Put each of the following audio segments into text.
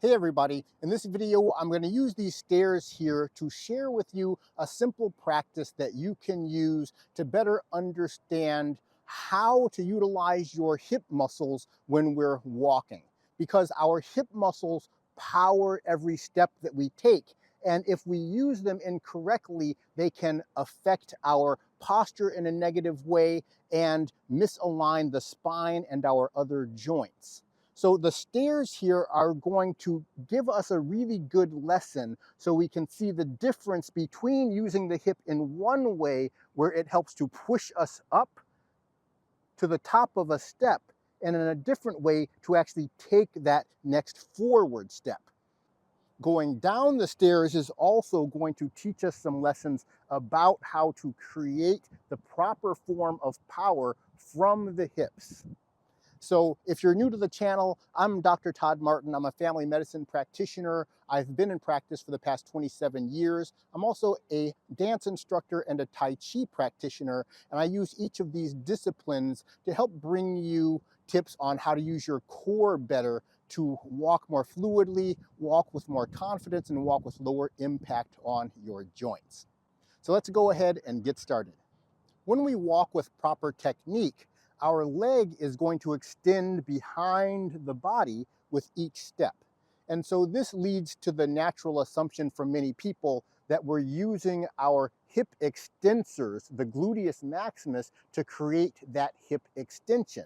Hey everybody, in this video I'm going to use these stairs here to share with you a simple practice that you can use to better understand how to utilize your hip muscles when we're walking. Because our hip muscles power every step that we take, and if we use them incorrectly, they can affect our posture in a negative way and misalign the spine and our other joints. So the stairs here are going to give us a really good lesson so we can see the difference between using the hip in one way where it helps to push us up to the top of a step, and in a different way to actually take that next forward step. Going down the stairs is also going to teach us some lessons about how to create the proper form of power from the hips. So if you're new to the channel, I'm Dr. Todd Martin. I'm a family medicine practitioner. I've been in practice for the past 27 years. I'm also a dance instructor and a Tai Chi practitioner, and I use each of these disciplines to help bring you tips on how to use your core better to walk more fluidly, walk with more confidence, and walk with lower impact on your joints. So let's go ahead and get started. When we walk with proper technique, our leg is going to extend behind the body with each step. And so this leads to the natural assumption for many people that we're using our hip extensors, the gluteus maximus, to create that hip extension.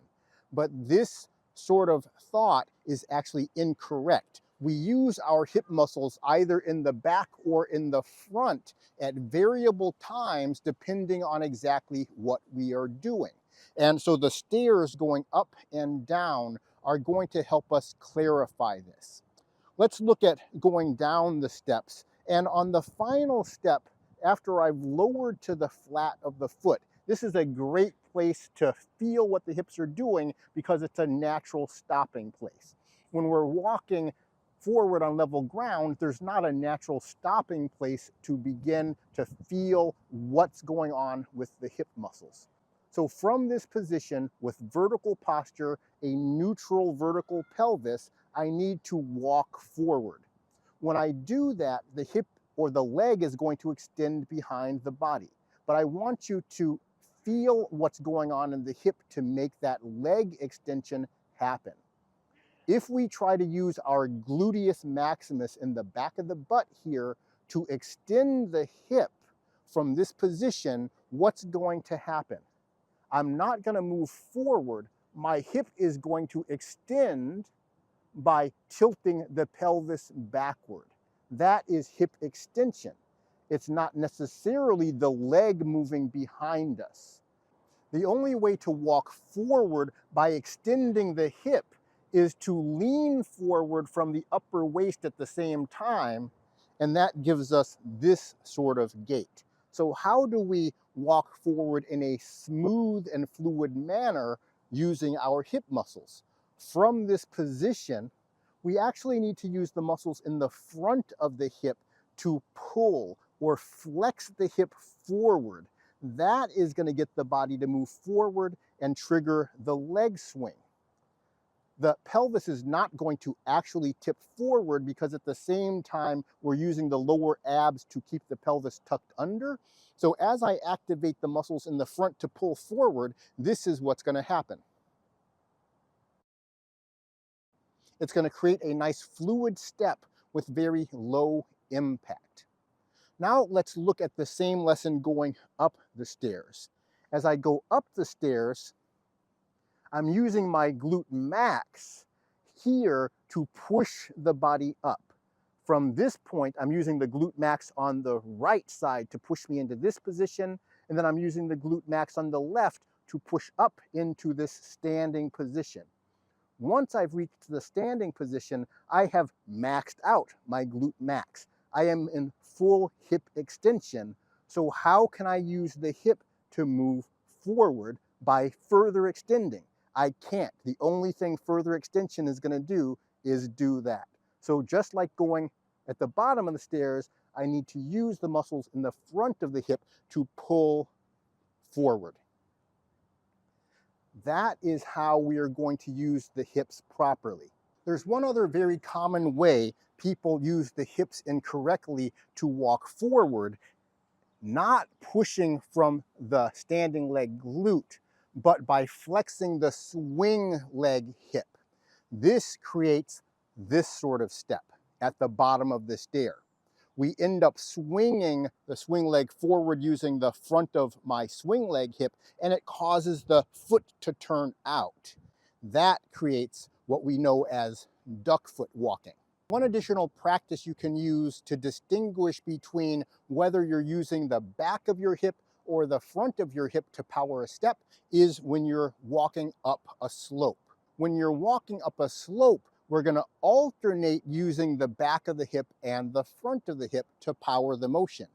But this sort of thought is actually incorrect. We use our hip muscles either in the back or in the front at variable times depending on exactly what we are doing. And so the stairs going up and down are going to help us clarify this. Let's look at going down the steps. And on the final step, after I've lowered to the flat of the foot, this is a great place to feel what the hips are doing because it's a natural stopping place. When we're walking forward on level ground, there's not a natural stopping place to begin to feel what's going on with the hip muscles. So from this position with vertical posture, a neutral vertical pelvis, I need to walk forward. When I do that, the hip or the leg is going to extend behind the body. But I want you to feel what's going on in the hip to make that leg extension happen. If we try to use our gluteus maximus in the back of the butt here to extend the hip from this position, what's going to happen? I'm not going to move forward. My hip is going to extend by tilting the pelvis backward. That is hip extension. It's not necessarily the leg moving behind us. The only way to walk forward by extending the hip is to lean forward from the upper waist at the same time, and that gives us this sort of gait. So how do we walk forward in a smooth and fluid manner using our hip muscles? From this position, we actually need to use the muscles in the front of the hip to pull or flex the hip forward. That is going to get the body to move forward and trigger the leg swing. The pelvis is not going to actually tip forward because at the same time we're using the lower abs to keep the pelvis tucked under. So as I activate the muscles in the front to pull forward, this is what's going to happen. It's going to create a nice fluid step with very low impact. Now let's look at the same lesson going up the stairs. As I go up the stairs, I'm using my glute max here to push the body up. From this point, I'm using the glute max on the right side to push me into this position, and then I'm using the glute max on the left to push up into this standing position. Once I've reached the standing position, I have maxed out my glute max. I am in full hip extension. So how can I use the hip to move forward by further extending? I can't. The only thing further extension is going to do is do that. So just like going at the bottom of the stairs, I need to use the muscles in the front of the hip to pull forward. That is how we are going to use the hips properly. There's one other very common way people use the hips incorrectly to walk forward, not pushing from the standing leg glute, but by flexing the swing leg hip. This creates this sort of step at the bottom of the stair. We end up swinging the swing leg forward using the front of my swing leg hip, and it causes the foot to turn out. That creates what we know as duck foot walking. One additional practice you can use to distinguish between whether you're using the back of your hip or the front of your hip to power a step is when you're walking up a slope. When you're walking up a slope, we're going to alternate using the back of the hip and the front of the hip to power the motion.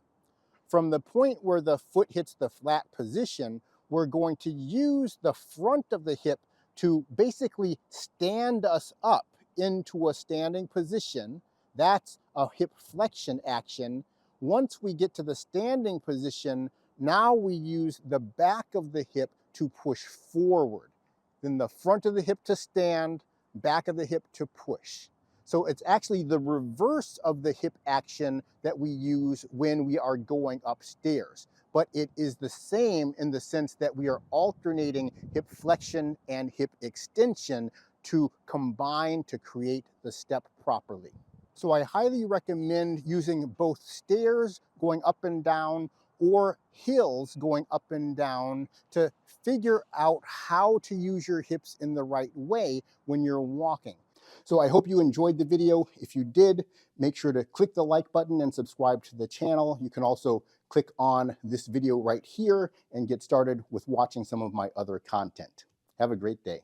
From the point where the foot hits the flat position, we're going to use the front of the hip to basically stand us up into a standing position. That's a hip flexion action. Once we get to the standing position, now we use the back of the hip to push forward. Then the front of the hip to stand, back of the hip to push. So it's actually the reverse of the hip action that we use when we are going upstairs. But it is the same in the sense that we are alternating hip flexion and hip extension to combine to create the step properly. So I highly recommend using both stairs going up and down or hills going up and down to figure out how to use your hips in the right way when you're walking. So I hope you enjoyed the video. If you did, make sure to click the like button and subscribe to the channel. You can also click on this video right here and get started with watching some of my other content. Have a great day.